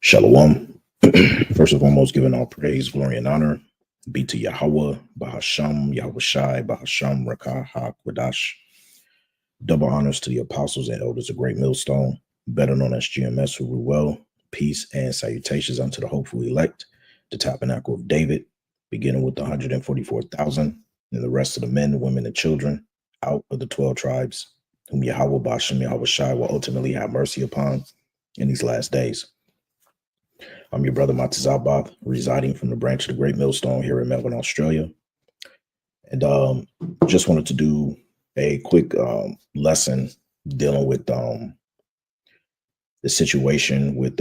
Shalom. First and foremost, giving all praise, glory, and honor be to Yahweh, Bahasham, Yahweh Shai, Bahasham, Rakah, HaKwadash. Double honors to the apostles and elders of Great Millstone, better known as GMS, who rule well. Peace and salutations unto the hopeful elect, the tabernacle of David, beginning with the 144,000, and the rest of the men, women, and children out of the 12 tribes, whom Yahweh, Bahasham, Yahweh Shai will ultimately have mercy upon in these last days. I'm your brother Matazabath, residing from the branch of the Great Millstone here in Melbourne, Australia. And just wanted to do a quick lesson dealing with the situation with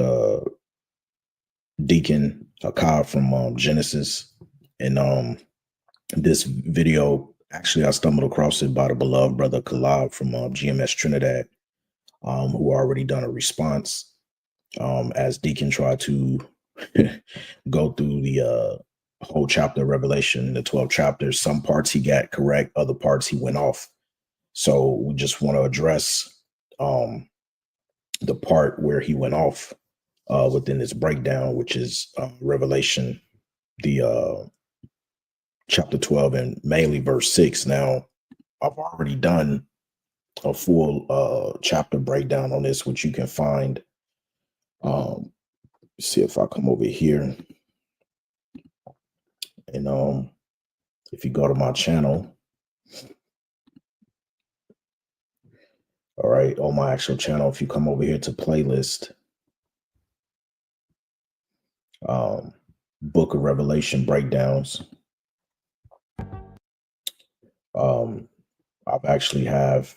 Deacon Akah from Genesis. And this video, actually, I stumbled across it by the beloved brother Kalab from GMS Trinidad, who already done a response as Deacon tried to go through the whole chapter of Revelation, the 12 chapters. Some parts he got correct, other parts he went off. So we just want to address the part where he went off within this breakdown, which is Revelation, the chapter 12, and mainly verse 6. Now, I've already done a full chapter breakdown on this, which you can find. See if I come over here, and if you go to my channel, all right, on my actual channel, if you come over here to playlist, Book of Revelation breakdowns, I've actually have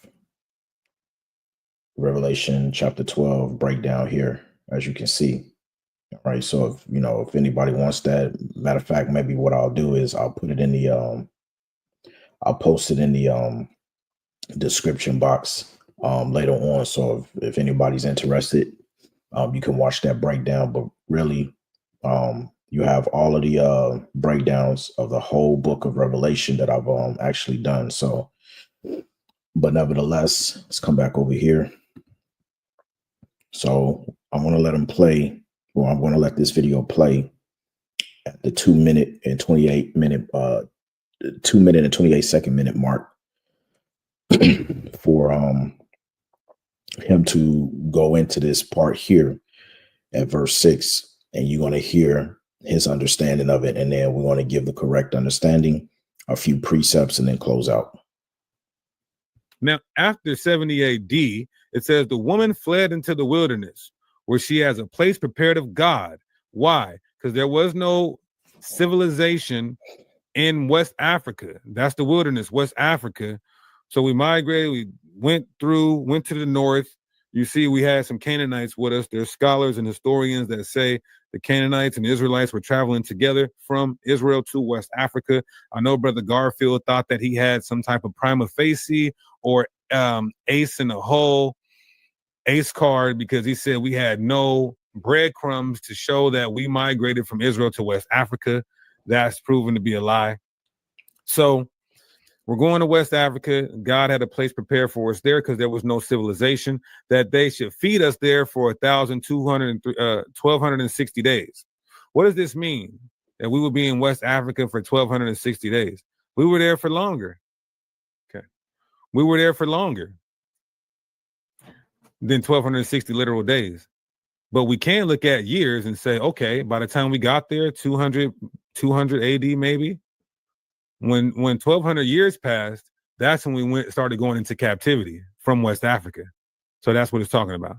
Revelation chapter 12 breakdown here, as you can see. All right, so if anybody wants that, matter of fact, maybe what I'll do is I'll put it in the I'll post it in the description box later on. So if anybody's interested, you can watch that breakdown. But really, you have all of the breakdowns of the whole book of Revelation that I've actually done. So, but nevertheless, let's come back over here. So I'm going to let him play. Well, I'm going to let this video play at the 2 minute and 28 minute, 2 minute and 28 second minute mark for him to go into this part here at verse 6, and you're going to hear his understanding of it, and then we're going to give the correct understanding, a few precepts, and then close out. Now, after 70 AD, it says the woman fled into the wilderness, where she has a place prepared of God. Why? Because there was no civilization in West Africa. That's the wilderness, West Africa. So we migrated, we went to the north. You see, we had some Canaanites with us. There's scholars and historians that say the Canaanites and Israelites were traveling together from Israel to West Africa. I know Brother Garfield thought that he had some type of prima facie or ace in the hole, ace card, because he said we had no breadcrumbs to show that we migrated from Israel to West Africa. That's proven to be a lie. So we're going to West Africa. God had a place prepared for us there because there was no civilization, that they should feed us there for 1,260 days. What does this mean? That we will be in West Africa for 1,260 days. We were there for longer. Okay. We were there for longer than 1,260 literal days. But we can look at years and say, okay, by the time we got there, 200 AD maybe, when 1,200 years passed, that's when we started going into captivity from West Africa. So that's what it's talking about.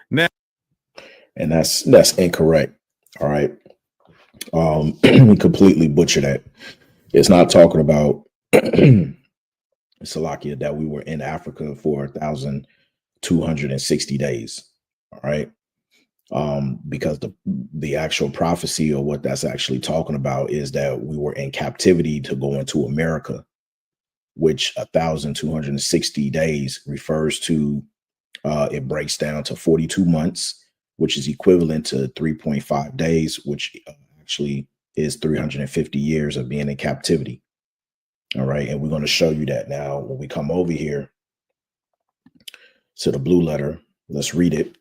Now, and that's incorrect. All right. We completely butchered that. It's not talking about Salakia that we were in Africa for 1,260 days. All right. Because the actual prophecy, or what that's actually talking about, is that we were in captivity to go into America, which 1,260 days refers to. It breaks down to 42 months, which is equivalent to 3.5 days, which actually is 350 years of being in captivity. All right, and we're going to show you that now when we come over here to the blue letter. Let's read it.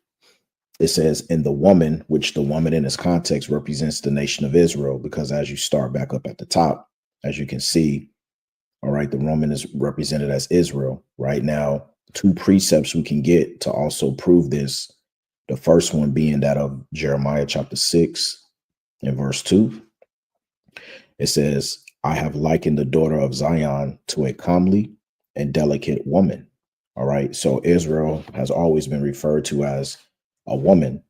it says, in the woman, which the woman in this context represents the nation of Israel, because as you start back up at the top, as you can see, all right, the woman is represented as Israel. Right now, two precepts we can get to also prove this. The first one being that of Jeremiah chapter 6 and verse 2. It says, I have likened the daughter of Zion to a comely and delicate woman. All right. So Israel has always been referred to as a woman.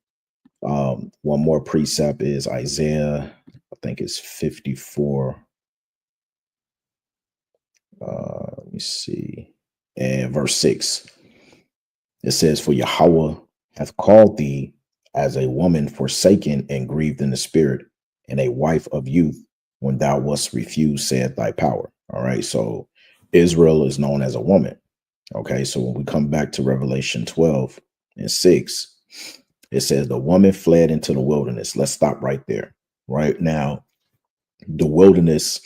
One more precept is Isaiah, I think it's 54. Let me see. And verse 6. It says, for Yahweh hath called thee as a woman forsaken and grieved in the spirit, and a wife of youth, when thou wast refused, saith thy power. All right. So Israel is known as a woman. Okay. So when we come back to Revelation 12 and 6, it says the woman fled into the wilderness. Let's stop right there. Right now, the wilderness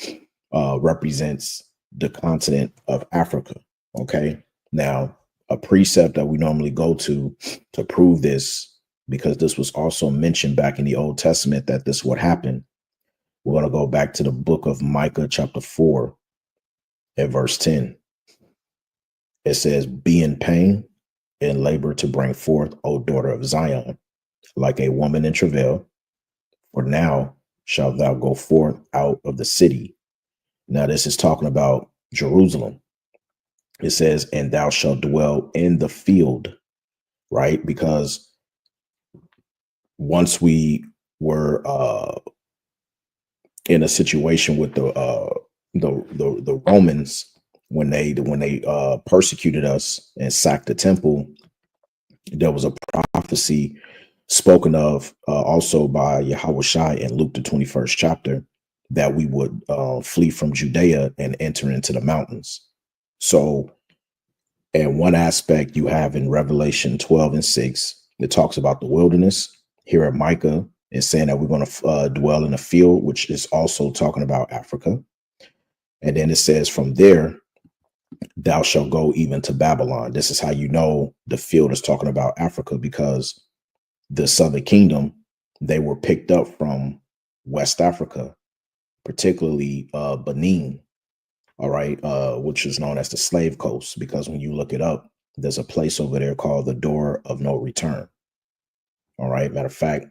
represents the continent of Africa. Okay. Now, a precept that we normally go to prove this, because this was also mentioned back in the Old Testament that this would happen. We're going to go back to the book of Micah, chapter 4, and verse 10. It says, be in pain and labor to bring forth, O daughter of Zion, like a woman in travail. For now shalt thou go forth out of the city. Now, this is talking about Jerusalem. It says, and thou shalt dwell in the field, right? Because once we were in a situation with the Romans, when they persecuted us and sacked the temple, there was a prophecy spoken of also by Yahweh in Luke the 21st chapter, that we would flee from Judea and enter into the mountains. So, and one aspect you have in Revelation 12 and 6, it talks about the wilderness. Here at Micah, it's saying that we're going to dwell in a field, which is also talking about Africa. And then it says, from there, thou shalt go even to Babylon. This is how you know the field is talking about Africa, because the Southern Kingdom, they were picked up from West Africa, particularly Benin, all right, which is known as the Slave Coast, because when you look it up, there's a place over there called the Door of No Return. All right, matter of fact,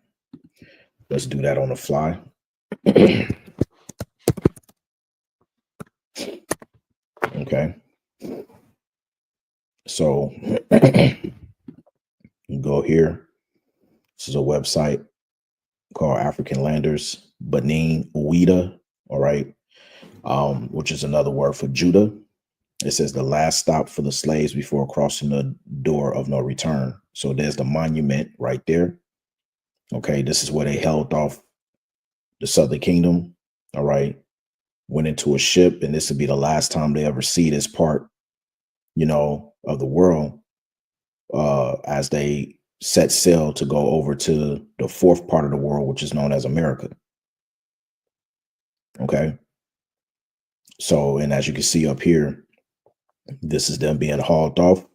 let's do that on the fly. Okay. So go here. This is a website called African Landers, Benin, Ouida, all right, which is another word for Judah. It says the last stop for the slaves before crossing the door of no return. So there's the monument right there. Okay, this is where they held off the Southern Kingdom. All right, went into a ship, and this would be the last time they ever see this part, you know, of the world, as they set sail to go over to the fourth part of the world, which is known as America. Okay. So, and as you can see up here, this is them being hauled off.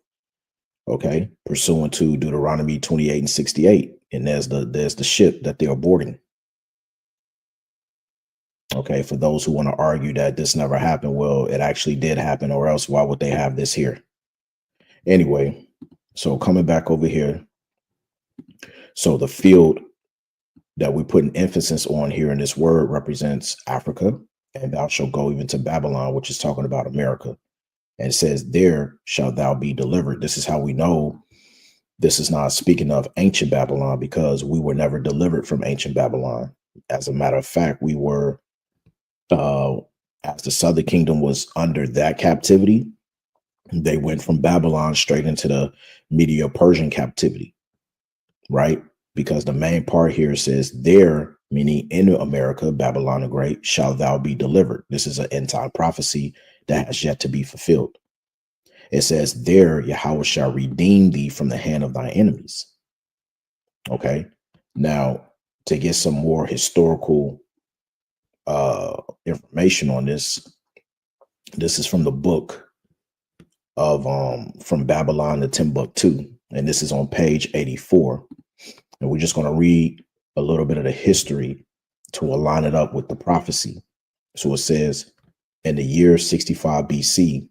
Okay. Pursuant to Deuteronomy 28 and 68. And there's the ship that they're boarding. Okay. For those who want to argue that this never happened, well, it actually did happen, or else why would they have this here? Anyway, so coming back over here. So the field that we put an emphasis on here in this word represents Africa, and thou shalt go even to Babylon, which is talking about America. And it says, there shalt thou be delivered. This is how we know this is not speaking of ancient Babylon, because we were never delivered from ancient Babylon. As a matter of fact, we were, as the Southern Kingdom was under that captivity, they went from Babylon straight into the Medo-Persian captivity, right? Because the main part here says, there, meaning in America, Babylon the Great, shall thou be delivered. This is an end time prophecy that has yet to be fulfilled. It says, there Yahweh shall redeem thee from the hand of thy enemies. Okay. Now, to get some more historical information on this, this is from the book of From Babylon to Timbuktu, and this is on page 84. And we're just going to read a little bit of the history to align it up with the prophecy. So it says, in the year 65 BC,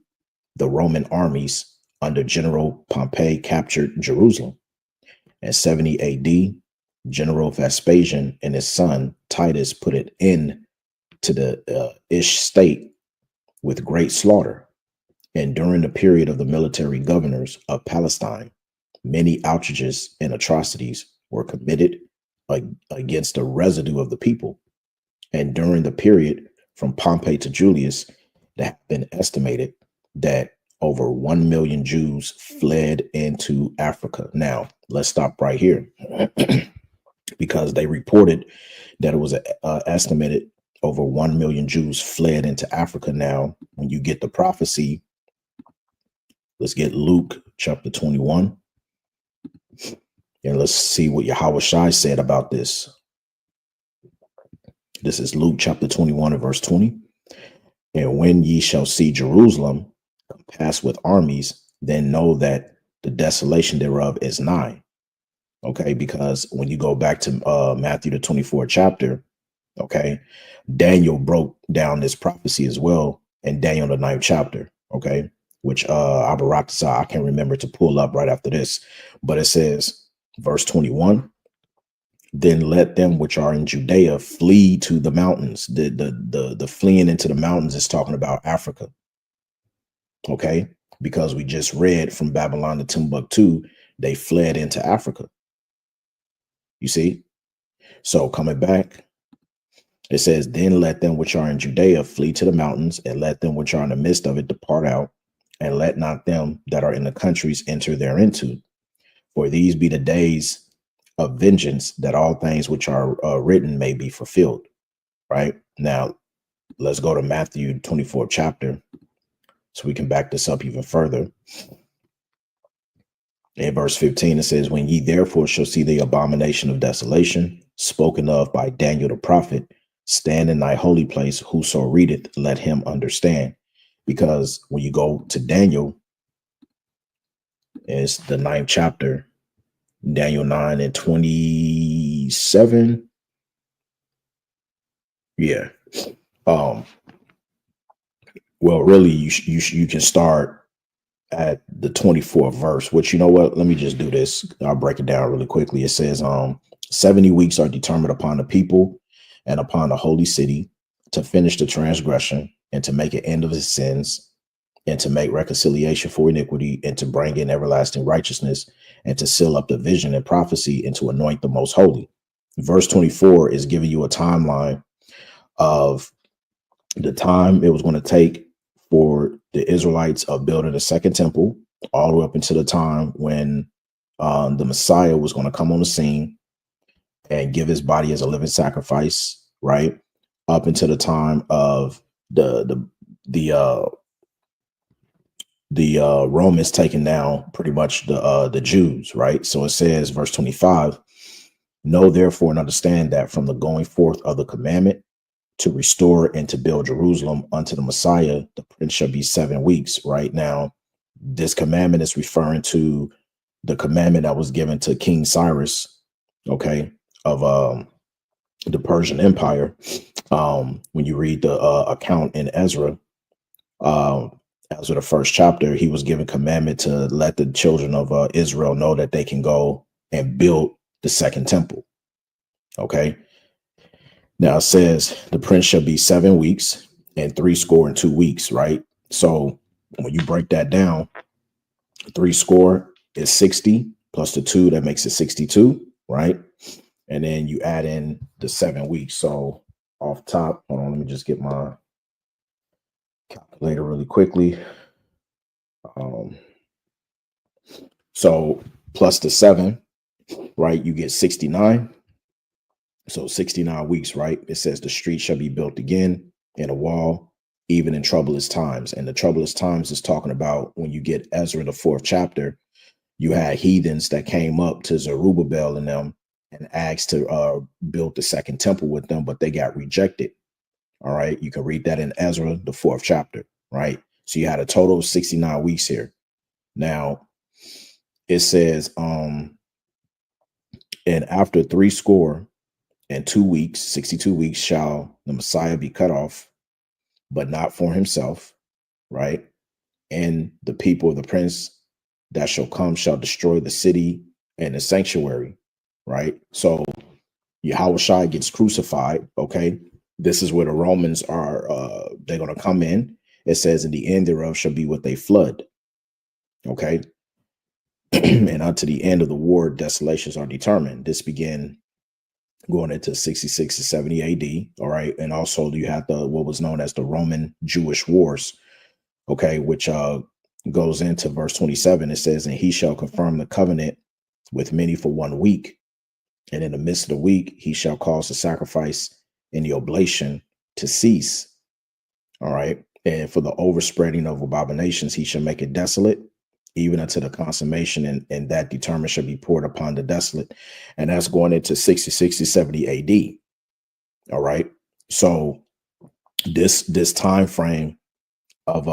the Roman armies under General Pompey captured Jerusalem. At 70 AD, General Vespasian and his son Titus put it in to the Ish state with great slaughter. And during the period of the military governors of Palestine, many outrages and atrocities were committed against the residue of the people. And during the period from Pompey to Julius, it has been estimated that over 1 million Jews fled into Africa. Now, let's stop right here because they reported that it was estimated over 1 million Jews fled into Africa. Now, when you get the prophecy, let's get Luke chapter 21. And let's see what Yahweh Shai said about this. This is Luke chapter 21 and verse 20. And when ye shall see Jerusalem compassed with armies, then know that the desolation thereof is nigh. Okay, because when you go back to Matthew the 24th chapter, okay, Daniel broke down this prophecy as well in Daniel the 9th chapter, okay, which I can't remember to pull up right after this, but it says, verse 21, then let them which are in Judea flee to the mountains. The fleeing into the mountains is talking about Africa. Okay, because we just read from Babylon to Timbuktu, they fled into Africa. You see? So coming back, it says, then let them which are in Judea flee to the mountains, and let them which are in the midst of it depart out, and let not them that are in the countries enter thereinto. For these be the days of vengeance, that all things which are written may be fulfilled. Right now, let's go to Matthew 24th chapter so we can back this up even further. In verse 15, it says, when ye therefore shall see the abomination of desolation spoken of by Daniel the prophet, stand in thy holy place, whoso readeth, let him understand. Because when you go to Daniel, it's the 9th chapter, Daniel 9 and 27. Yeah. Well, really, you can start at the 24th verse, which, you know what, let me just do this. I'll break it down really quickly. It says, 70 weeks are determined upon the people and upon the holy city to finish the transgression and to make an end of his sins and to make reconciliation for iniquity and to bring in everlasting righteousness and to seal up the vision and prophecy and to anoint the most holy. Verse 24 is giving you a timeline of the time it was going to take for the Israelites of building the second temple, all the way up until the time when the Messiah was going to come on the scene and give his body as a living sacrifice, right? Up until the time of the Romans taking down pretty much the Jews, right? So it says, verse 25, know therefore and understand that from the going forth of the commandment to restore and to build Jerusalem unto the Messiah, the prince shall be 7 weeks. Right now, this commandment is referring to the commandment that was given to King Cyrus, okay, of the Persian Empire. When you read the account in Ezra, Ezra the first chapter, he was given commandment to let the children of Israel know that they can go and build the second temple. Okay. Now it says the prince shall be 7 weeks and 62 weeks, right? So when you break that down, 60 is 60 plus the 2, that makes it 62, right? And then you add in the 7 weeks. So off top, hold on, let me just get my calculator really quickly. So plus the 7, right? You get 69. So 69 weeks, right? It says the street shall be built again and a wall, even in troublous times. And the troublous times is talking about when you get Ezra, the 4th chapter, you had heathens that came up to Zerubbabel and them and asked to build the second temple with them, but they got rejected. All right. You can read that in Ezra, the 4th chapter, right? So you had a total of 69 weeks here. Now it says, And after 62 weeks, 62 weeks, shall the Messiah be cut off, but not for himself, right? And the people of the prince that shall come shall destroy the city and the sanctuary, right? So Yahushua gets crucified, okay? This is where the Romans are, they're going to come in. It says, in the end thereof shall be with a flood, okay? And unto the end of the war, desolations are determined. This began going into 66 to 70 AD, all right? And also you have what was known as the Roman Jewish Wars, okay, which goes into verse 27. It says, and he shall confirm the covenant with many for 1 week. And in the midst of the week, he shall cause the sacrifice and the oblation to cease. All right. And for the overspreading of abominations, he shall make it desolate, even unto the consummation, and that determined shall be poured upon the desolate. And that's going into 66 to 70 AD. All right. So this time frame of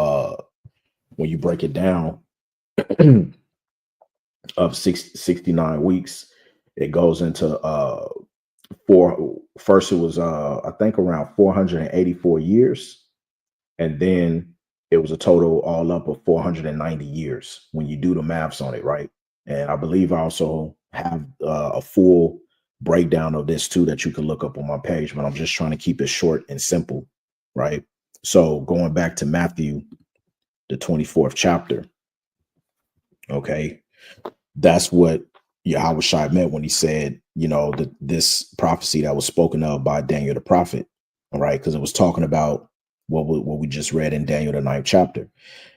when you break it down of 69 weeks, it goes into first it was I think around 484 years, and then it was a total all up of 490 years when you do the maths on it, right? And I believe I also have a full breakdown of this too that you can look up on my page, but I'm just trying to keep it short and simple, right? So going back to Matthew, the 24th chapter, okay, that's what Yahushua meant when he said, you know, this prophecy that was spoken of by Daniel the prophet, all right, because it was talking about what we just read in Daniel the 9th chapter.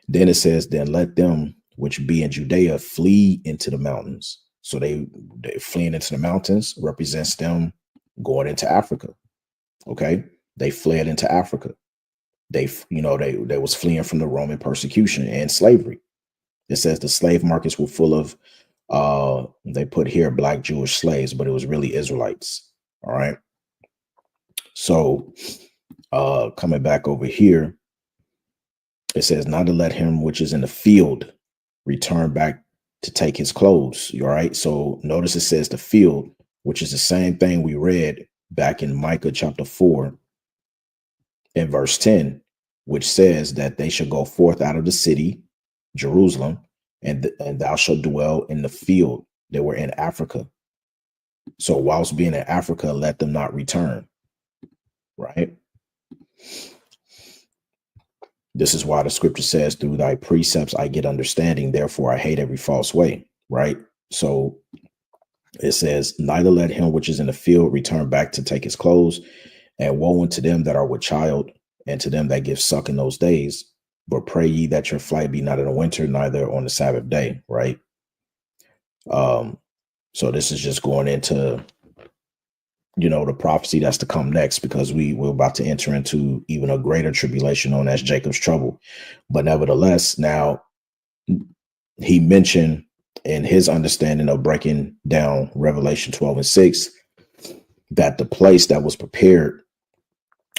Then it says, then let them which be in Judea flee into the mountains. So they fleeing into the mountains represents them going into Africa. Okay, they fled into Africa. They was fleeing from the Roman persecution and slavery. It says the slave markets were full of they put here black Jewish slaves, but it was really Israelites. All right. So coming back over here, it says not to let him which is in the field return back to take his clothes. All right. So notice it says the field, which is the same thing we read back in Micah chapter 4 and verse 10, which says that they shall go forth out of the city, Jerusalem, and thou shalt dwell in the field. They were in Africa. So whilst being in Africa, let them not return. Right. This is why the scripture says, through thy precepts I get understanding, therefore I hate every false way. Right. So it says, neither let him which is in the field return back to take his clothes, and woe unto them that are with child, and to them that give suck in those days. But pray ye that your flight be not in the winter, neither on the Sabbath day. Right. So this is just going into, you know, the prophecy that's to come next, because we're about to enter into even a greater tribulation known as Jacob's trouble. But nevertheless, now he mentioned in his understanding of breaking down Revelation 12 and 6, that the place that was prepared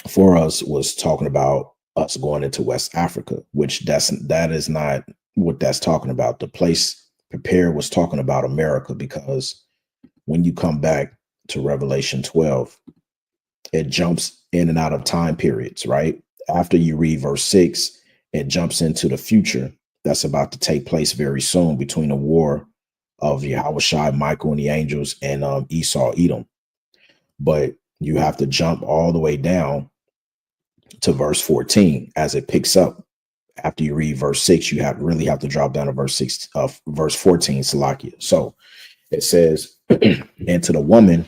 for us was talking about us going into West Africa, which that is not what that's talking about. The place prepared was talking about America, because when you come back to Revelation 12, it jumps in and out of time periods, right? After you read verse 6, it jumps into the future that's about to take place very soon between the war of Yahushua, Michael and the angels, and Esau, Edom. But you have to jump all the way down to verse 14 as it picks up. After you read verse 6, you really have to drop down to verse 14, Salakia. So it says, and to the woman,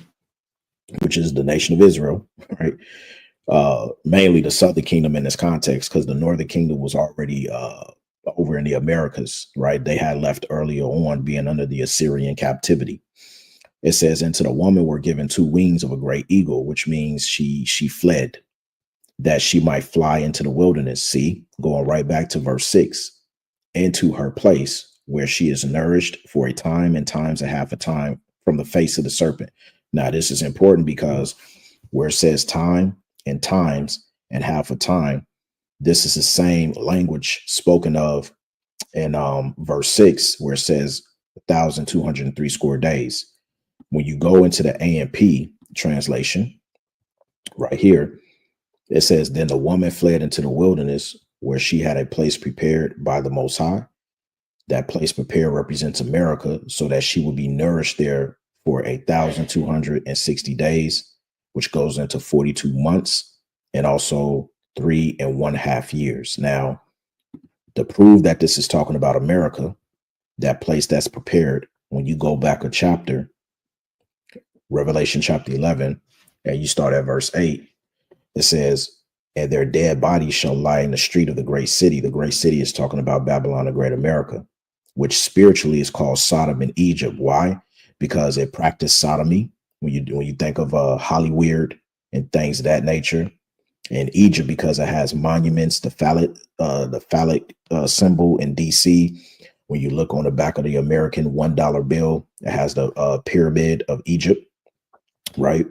which is the nation of Israel, right? Mainly the southern kingdom in this context, because the northern kingdom was already over in the Americas, right? They had left earlier on, being under the Assyrian captivity. It says, and to the woman were given 2 wings of a great eagle, which means she fled, that she might fly into the wilderness. See, going right back to verse 6, into her place where she is nourished for a time and times and half a time from the face of the serpent. Now, this is important, because where it says time and times and half a time, this is the same language spoken of in verse 6, where it says 1,203 score days. when you go into the AMP translation right here, it says, then the woman fled into the wilderness where she had a place prepared by the Most High. That place prepared represents America, so that she would be nourished there for 1,260 days, which goes into 42 months and also 3.5 years. Now, to prove that this is talking about America, that place that's prepared, when you go back a chapter, Revelation chapter 11, and you start at verse 8, it says, and their dead bodies shall lie in the street of the great city. The great city is talking about Babylon, the great America, which spiritually is called Sodom and Egypt. Why? Because it practiced sodomy. When you think of Hollywood and things of that nature, and Egypt because it has monuments, the phallic symbol in DC. When you look on the back of the American $1 bill, it has the pyramid of Egypt, right?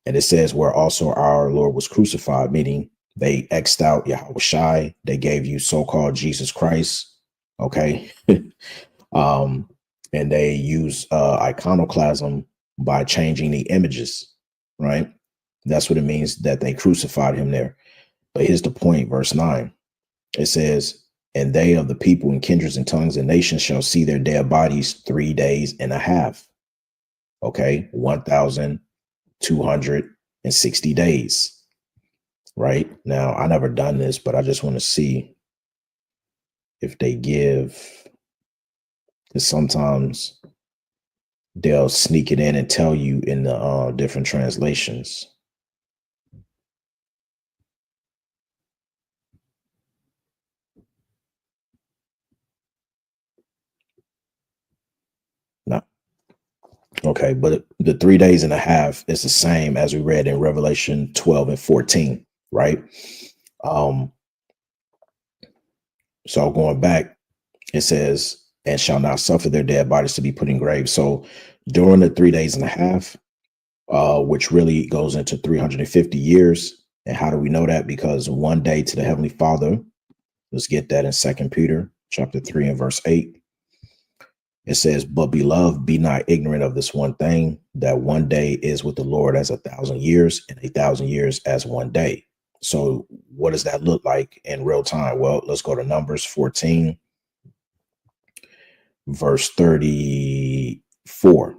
And it says where also our Lord was crucified, meaning they X'd out Yahweh Shai. They gave you so-called Jesus Christ. Okay. And they use iconoclasm by changing the images, right? That's what it means that they crucified him there. But here's the point, verse 9. It says, and they of the people and kindreds and tongues and nations shall see their dead bodies 3 days and a half. Okay, 1,260 days. Right now, I never done this, but I just want to see if they give, because sometimes they'll sneak it in and tell you in the different translations. No. Okay, but the 3 days and a half is the same as we read in Revelation 12 and 14, right? So going back, it says, and shall not suffer their dead bodies to be put in graves. So during the 3 days and a half, which really goes into 350 years. And how do we know that? Because one day to the Heavenly Father, let's get that in 2 Peter chapter 3 and verse 8. It says, but beloved, be not ignorant of this one thing, that one day is with the Lord as 1,000 years, and 1,000 years as one day. So what does that look like in real time? Well, let's go to Numbers 14, verse 34.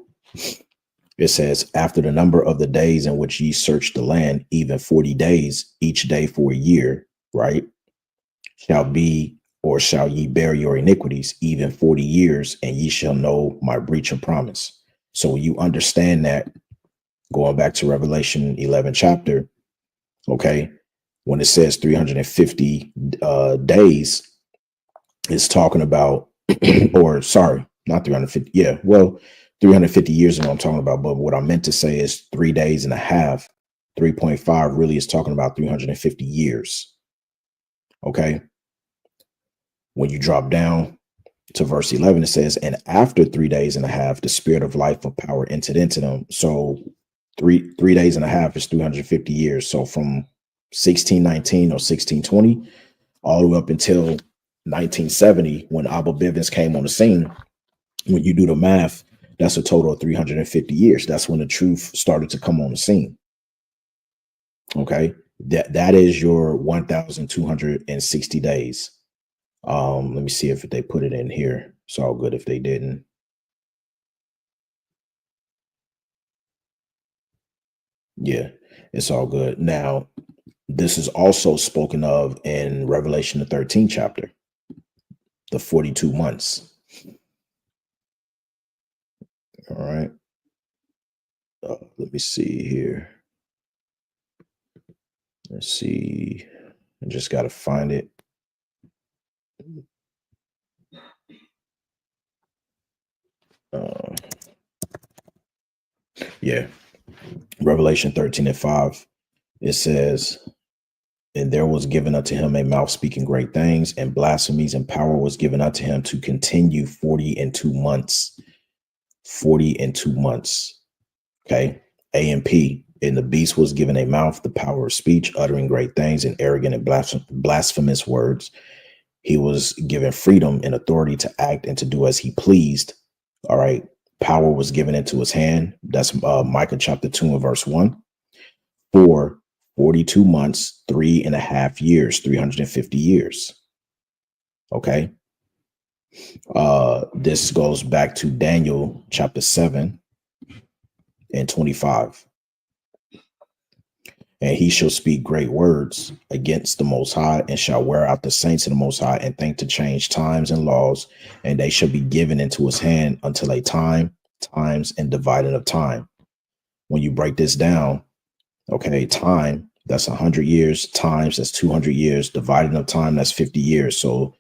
It says, after the number of the days in which ye search the land, even 40 days, each day for a year, right, shall be, or shall ye bear your iniquities, even 40 years, and ye shall know my breach of promise. So you understand that, going back to Revelation 11 chapter, okay, when it says 350 days, it's talking about, or sorry, not 350, yeah, well, 350 years is what I'm talking about, but what I meant to say is 3 days and a half, 3.5 really is talking about 350 years, okay? When you drop down to verse 11, it says, and after 3 days and a half, the spirit of life of power entered into them. So three days and a half is 350 years. So from 1619 or 1620 all the way up until 1970, when Abba Bivens came on the scene, when you do the math, that's a total of 350 years. That's when the truth started to come on the scene. Okay, that is your 1,260 days. Let me see if they put it in here. It's all good if they didn't. Yeah, it's all good. Now, this is also spoken of in Revelation, the 13th chapter, the 42 months. All right. Let me see here. Let's see. I just got to find it. Yeah. Revelation 13 and 5. It says, and there was given unto him a mouth speaking great things, and blasphemies, and power was given unto him to continue 42 months. 42 months. Okay. A and P. And the beast was given a mouth, the power of speech, uttering great things and arrogant and blasphemous words. He was given freedom and authority to act and to do as he pleased. All right. power was given into his hand. That's Micah chapter 2 and verse 1. For 42 months, 3.5 years, 350 years. Okay. This goes back to Daniel chapter 7 and 25. And he shall speak great words against the Most High, and shall wear out the saints of the Most High, and think to change times and laws, and they shall be given into his hand until a time, times, and dividing of time. When you break this down, okay, time, that's 100 years, times, that's 200 years, dividing of time, that's 50 years. So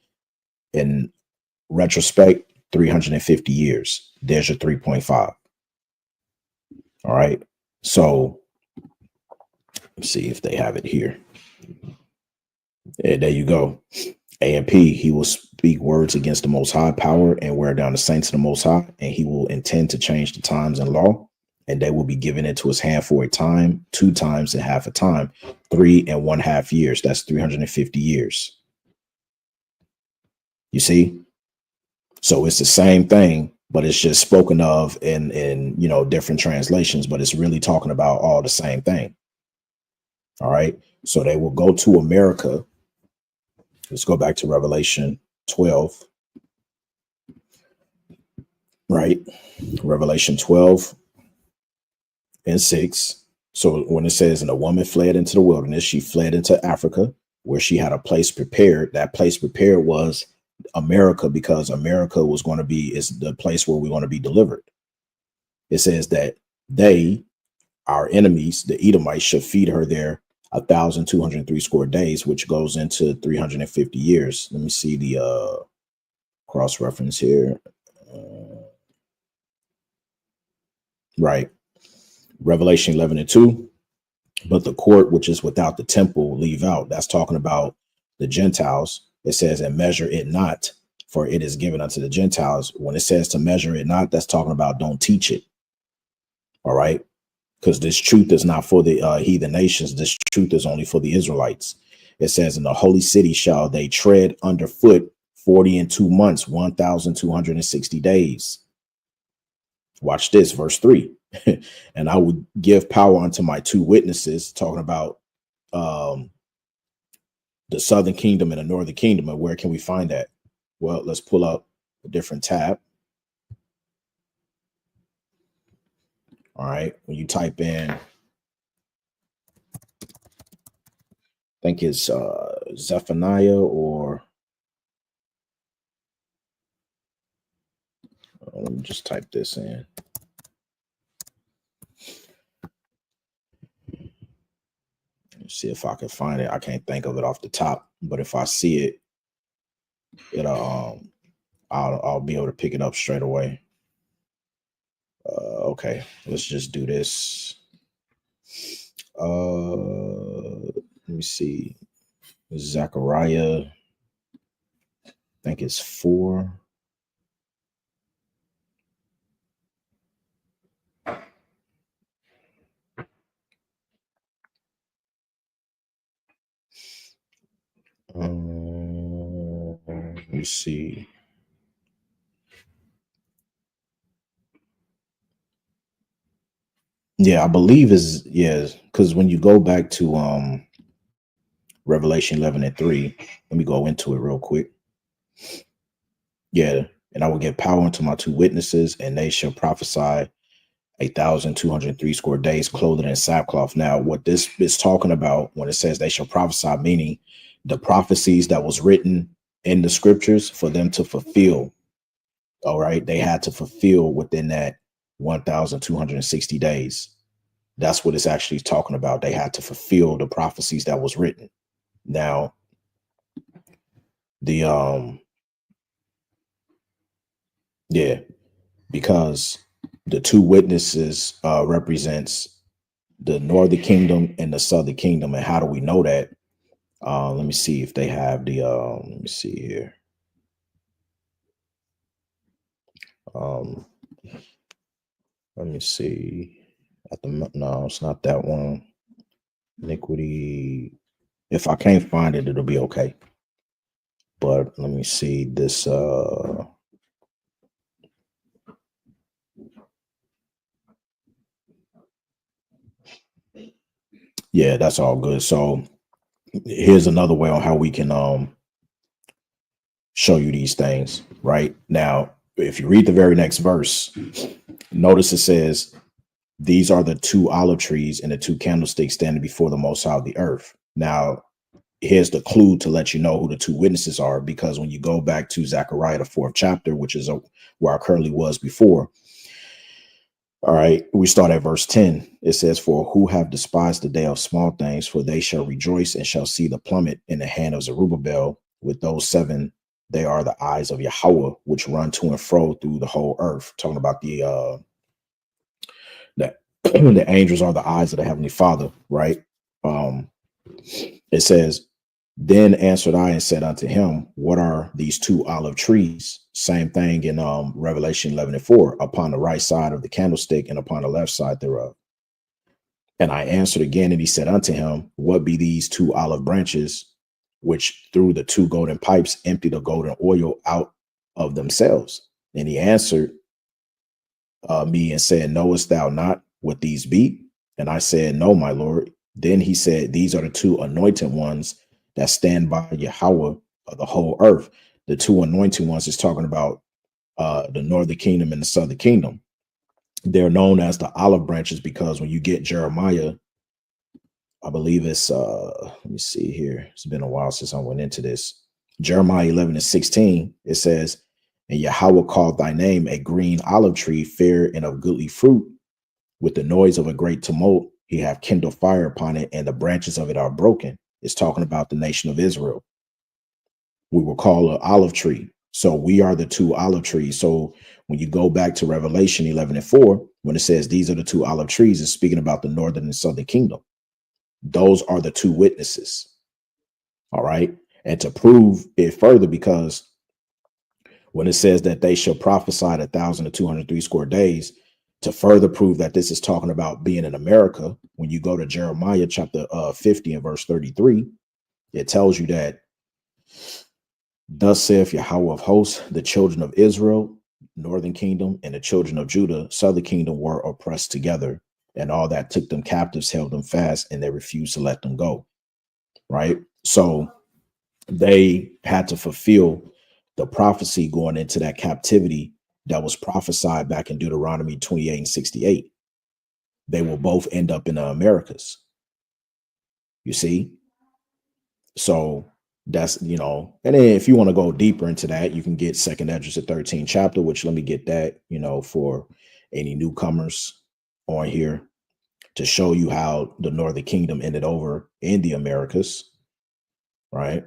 in retrospect, 350 years. There's your 3.5. All right. So let's see if they have it here. Yeah, there you go. A and P, he will speak words against the Most High power and wear down the saints of the Most High, and he will intend to change the times and law, and they will be given into his hand for a time, 2 times and half a time, 3.5 years. That's 350 years. You see? So it's the same thing, but it's just spoken of in different translations, but it's really talking about all the same thing. All right. So they will go to America. Let's go back to Revelation 12. Right. Revelation 12 and 6. So when it says, and a woman fled into the wilderness, she fled into Africa, where she had a place prepared. That place prepared was America, because America was going to be is the place where we're going to be delivered. It says that they, our enemies, the Edomites, should feed her there 1,203 score days, which goes into 350 years. Let me see the cross reference here. Right. Revelation 11 and 2. But the court which is without the temple leave out. That's talking about the Gentiles. It says, and measure it not, for it is given unto the Gentiles. When it says to measure it not, that's talking about don't teach it. All right. Because this truth is not for the heathen nations. This truth is only for the Israelites. It says, in the holy city shall they tread underfoot 42 months, 1,260 days. Watch this, verse 3. And I will give power unto my 2 witnesses, talking about the southern kingdom and the northern kingdom. And where can we find that? Well, let's pull up a different tab. All right. When you type in, I think it's Zephaniah, or let me just type this in. Let's see if I can find it. I can't think of it off the top, but if I see it, I'll be able to pick it up straight away. Okay, let's just do this. Let me see. Zechariah, I think it's 4. Let me see. Yeah, I believe is because when you go back to Revelation 11 and 3, let me go into it real quick. Yeah, and I will give power unto my 2 witnesses, and they shall prophesy 1,203 score days, clothed in sackcloth. Now, what this is talking about when it says they shall prophesy, meaning the prophecies that was written in the scriptures for them to fulfill. All right, they had to fulfill within that 1,260 days. That's what it's actually talking about. They had to fulfill the prophecies that was written. Now, because the 2 witnesses represents the northern kingdom and the southern kingdom. And how do we know that? Let me see if they have the let me see here. Let me see. No, it's not that one. Iniquity. If I can't find it, it'll be okay. But let me see this. Yeah, that's all good. So here's another way on how we can show you these things. Right now, if you read the very next verse, notice it says, "These are the two olive trees and the two candlesticks standing before the Most High of the earth." Now, here's the clue to let you know who the two witnesses are, because when you go back to Zechariah, the 4th chapter, which is where I currently was before, all right, we start at verse 10. It says, "For who have despised the day of small things, for they shall rejoice and shall see the plummet in the hand of Zerubbabel. With those seven, they are the eyes of Yahweh, which run to and fro through the whole earth." Talking about that the angels are the eyes of the Heavenly Father, right? It says, "Then answered I and said unto him, What are these two olive trees?" Same thing in Revelation 11:4, "Upon the right side of the candlestick and upon the left side thereof." And I answered again, and he said unto him, "What be these two olive branches, which through the two golden pipes empty the golden oil out of themselves?" And he answered me and said, "Knowest thou not what these be?" And I said, "No, my Lord." Then he said, "These are the two anointed ones that stand by Yahweh of the whole earth." The two anointed ones is talking about the northern kingdom and the southern kingdom. They're known as the olive branches because when you get Jeremiah, I believe it's let me see here. It's been a while since I went into this. Jeremiah 11:16, it says, "And Yahweh called thy name a green olive tree, fair and of goodly fruit. With the noise of a great tumult, he hath kindled fire upon it, and the branches of it are broken." It's talking about the nation of Israel. We were called an olive tree. So we are the two olive trees. So when you go back to Revelation 11:4, when it says these are the two olive trees, it's speaking about the northern and southern kingdom. Those are the two witnesses. All right. And to prove it further, because when it says that they shall prophesy 1,203 score days, to further prove that this is talking about being in America, when you go to Jeremiah chapter 50 and verse 33, it tells you that, "Thus saith Yahweh of hosts, the children of Israel, northern kingdom, and the children of Judah, southern kingdom, were oppressed together, and all that took them captives held them fast, and they refused to let them go." Right? So they had to fulfill the prophecy going into that captivity that was prophesied back in Deuteronomy 28:68. They will both end up in the Americas. You see? So that's, and then if you want to go deeper into that, you can get 2nd Esdras, the 13th chapter, which let me get that, for any newcomers on here, to show you how the northern kingdom ended over in the Americas. Right?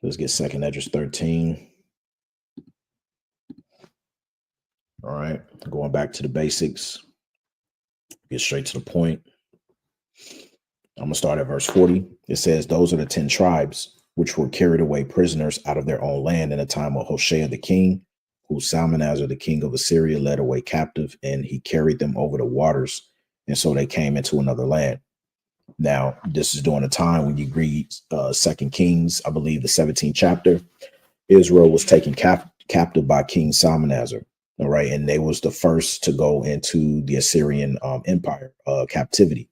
Let's get 2nd Esdras 13. All right, going back to the basics, get straight to the point. I'm going to start at verse 40. It says, "Those are the 10 tribes which were carried away prisoners out of their own land in the time of Hoshea the king, who Salmanasar the king of Assyria led away captive, and he carried them over the waters, and so they came into another land." Now, this is during a time when you read 2 Kings, I believe the 17th chapter. Israel was taken captive by King Salmanasar. All right, and they was the first to go into the Assyrian empire captivity.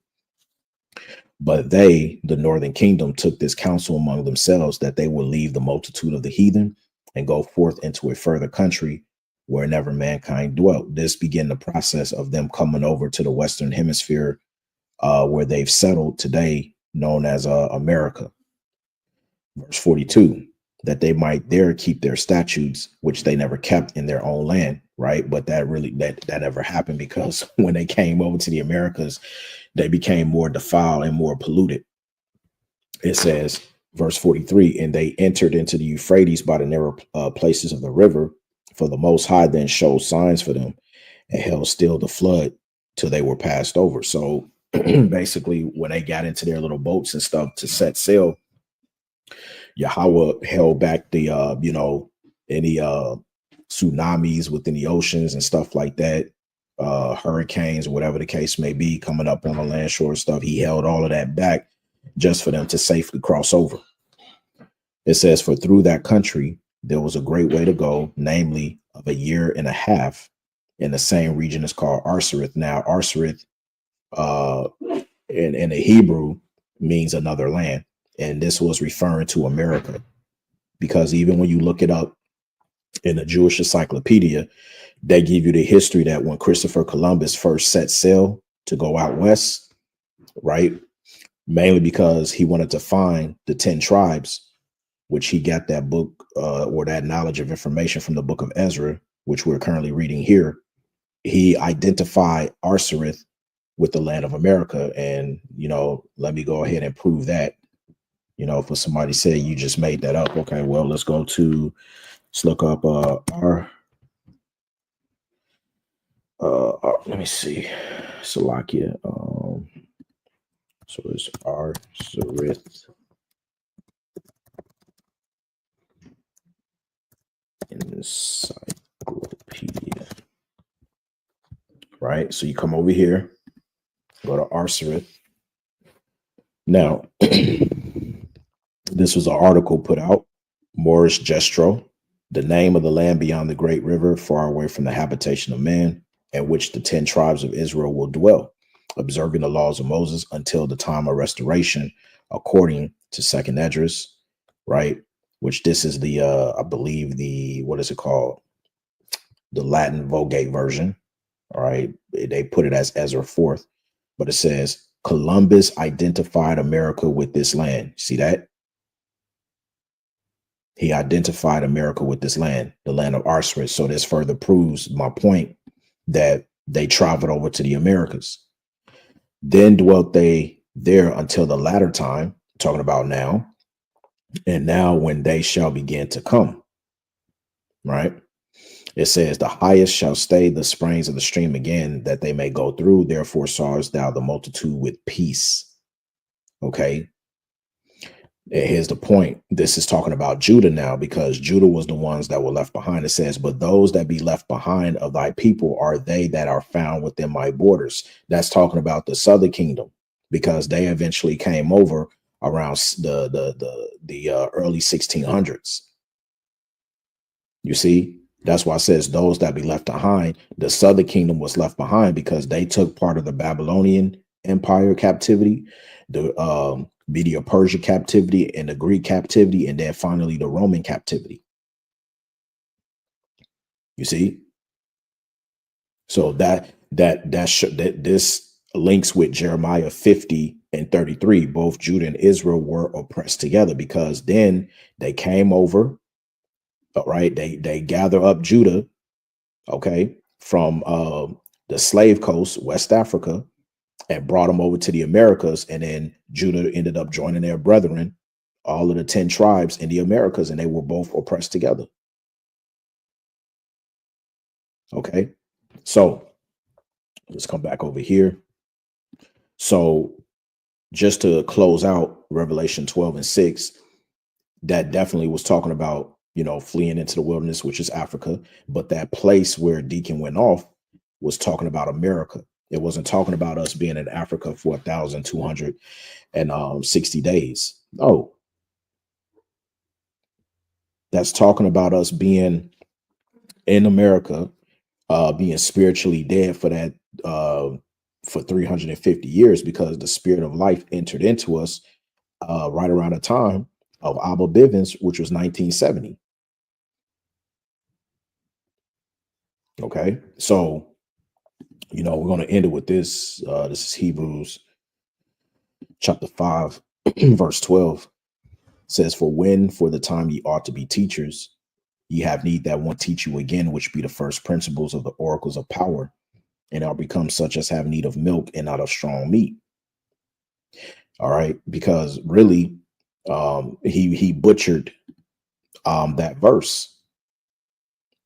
But they, the northern kingdom, took this counsel among themselves that they would leave the multitude of the heathen and go forth into a further country where never mankind dwelt. This began the process of them coming over to the Western Hemisphere, where they've settled today, known as America. Verse 42, "That they might there keep their statutes, which they never kept in their own land." Right? But that never happened, because when they came over to the Americas, they became more defiled and more polluted. It says, verse 43, "And they entered into the Euphrates by the narrow places of the river, for the Most High then showed signs for them and held still the flood till they were passed over." So basically, when they got into their little boats and stuff to set sail, Yahweh held back the any tsunamis within the oceans and stuff like that, hurricanes, whatever the case may be, coming up on the land shore stuff. He held all of that back just for them to safely cross over. It says, "For through that country there was a great way to go, namely of a year and a half, in the same region is called Arsareth." Now, Arsareth in the Hebrew means another land. And this was referring to America, because even when you look it up in the Jewish encyclopedia, they give you the history that when Christopher Columbus first set sail to go out west, right? Mainly because he wanted to find the 10 tribes, which he got that book or that knowledge of information from the book of Ezra, which we're currently reading here. He identified Arsareth with the land of America. And, let me go ahead and prove that. For somebody to say you just made that up. Okay, well, let's look up let me see. Salakia. So it's Arsareth Encyclopedia. Right? So you come over here, go to Arsareth. Now, this was an article put out, Morris Jestro, the name of the land beyond the great river, far away from the habitation of man, in which the 10 tribes of Israel will dwell, observing the laws of Moses until the time of restoration, according to Second Esdras, right? Which this is the, I believe what is it called? The Latin Vulgate version, all right? They put it as Ezra 4th, but it says, Columbus identified America with this land. See that? He identified America with this land, the land of Arsareth. So this further proves my point that they traveled over to the Americas. Then dwelt they there until the latter time, talking about now, and now when they shall begin to come, right? It says, the highest shall stay the springs of the stream again, that they may go through. Therefore sawest thou the multitude with peace. Okay. And here's the point. This is talking about Judah now, because Judah was the ones that were left behind. It says, but those that be left behind of thy people are they that are found within my borders. That's talking about the southern kingdom, because they eventually came over around the early 1600s. You see, that's why it says those that be left behind. The southern kingdom was left behind because they took part of the Babylonian Empire captivity, the Medo-Persia captivity, and the Greek captivity, and then finally the Roman captivity. You see, so that this links with Jeremiah 50 and 33. Both Judah and Israel were oppressed together, because then they came over. Right, they gather up Judah, okay, from the slave coast, West Africa, and brought them over to the Americas. And then Judah ended up joining their brethren, all of the 10 tribes in the Americas, and they were both oppressed together. Okay, so let's come back over here. So just to close out Revelation 12 and 6, that definitely was talking about, fleeing into the wilderness, which is Africa. But that place where Deacon went off was talking about America. It wasn't talking about us being in Africa for 1,260 days. No, that's talking about us being in America, being spiritually dead for that, for 350 years, because the spirit of life entered into us right around the time of Abba Bivens, which was 1970. Okay, so we're going to end it with this. This is Hebrews chapter 5, verse 12. It says, for the time ye ought to be teachers, ye have need that one teach you again, which be the first principles of the oracles of power, and are become such as have need of milk and not of strong meat. All right, because really, he butchered that verse.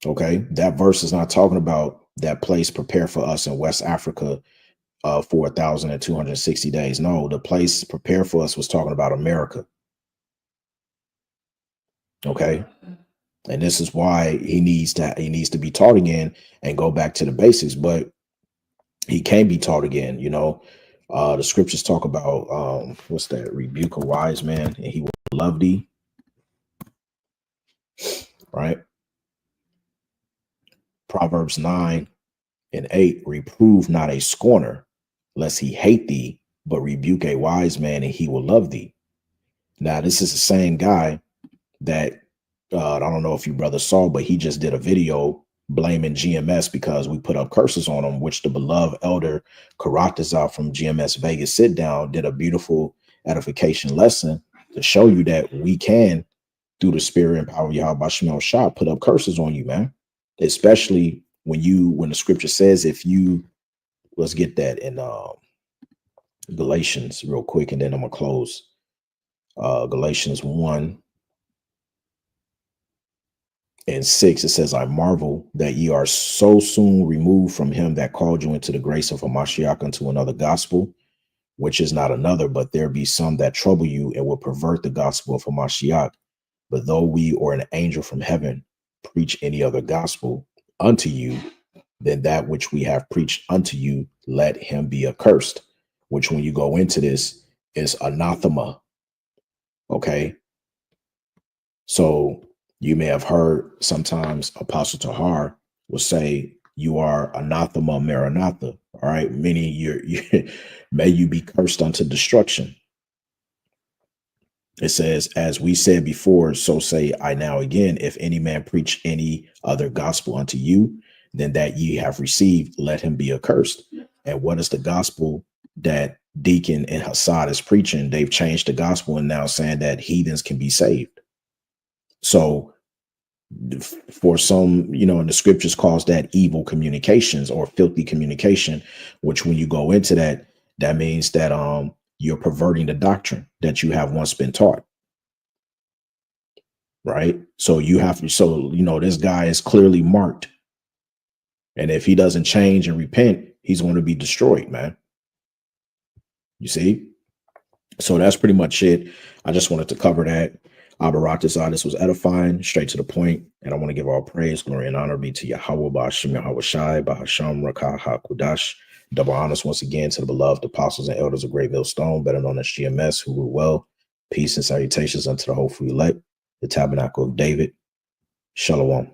Okay, that verse is not talking about that place prepared for us in West Africa for 1,260 days. No, the place prepared for us was talking about America. Okay, and this is why he needs to be taught again and go back to the basics. But he can be taught again. The scriptures talk about what's that? Rebuke a wise man, and he will love thee. Right. Proverbs 9 and 8, reprove not a scorner, lest he hate thee but rebuke a wise man and he will love thee. Now, this is the same guy that I don't know if you brothers saw, but he just did a video blaming GMS because we put up curses on him, which the beloved elder Karatazar from GMS Vegas Sit Down did a beautiful edification lesson to show you that we can, through the spirit and power of Yahweh Shemel Shah, put up curses on you, man. Especially when the scripture says, if you, let's get that in Galatians real quick, and then I'm gonna close. Galatians 1:6, it says, I marvel that ye are so soon removed from him that called you into the grace of a Mashiach unto another gospel, which is not another, but there be some that trouble you and will pervert the gospel of a Mashiach. But though we or an angel from heaven preach any other gospel unto you than that which we have preached unto you, let him be accursed. Which, when you go into this, is anathema. Okay. So you may have heard sometimes Apostle Tahar will say, you are anathema maranatha. All right. Meaning may you be cursed unto destruction. It says, as we said before, so say I now again, if any man preach any other gospel unto you than that ye have received, let him be accursed. And what is the gospel that Deacon and Hassad is preaching? They've changed the gospel and now saying that heathens can be saved. So for some, and the scriptures calls that evil communications or filthy communication, which when you go into that, that means that you're perverting the doctrine that you have once been taught. Right. So this guy is clearly marked. And if he doesn't change and repent, he's going to be destroyed, man. You see? So that's pretty much it. I just wanted to cover that. Abaratazah, this was edifying, straight to the point. And I want to give all praise, glory, and honor be to Yahweh, Ba'ashem, Yahweh Shai, Ba'asham, Rakah, HaKudash. Double honors once again to the beloved apostles and elders of Great Millstone, better known as GMS, who rule well. Peace and salutations unto the hopeful elect, the tabernacle of David. Shalom.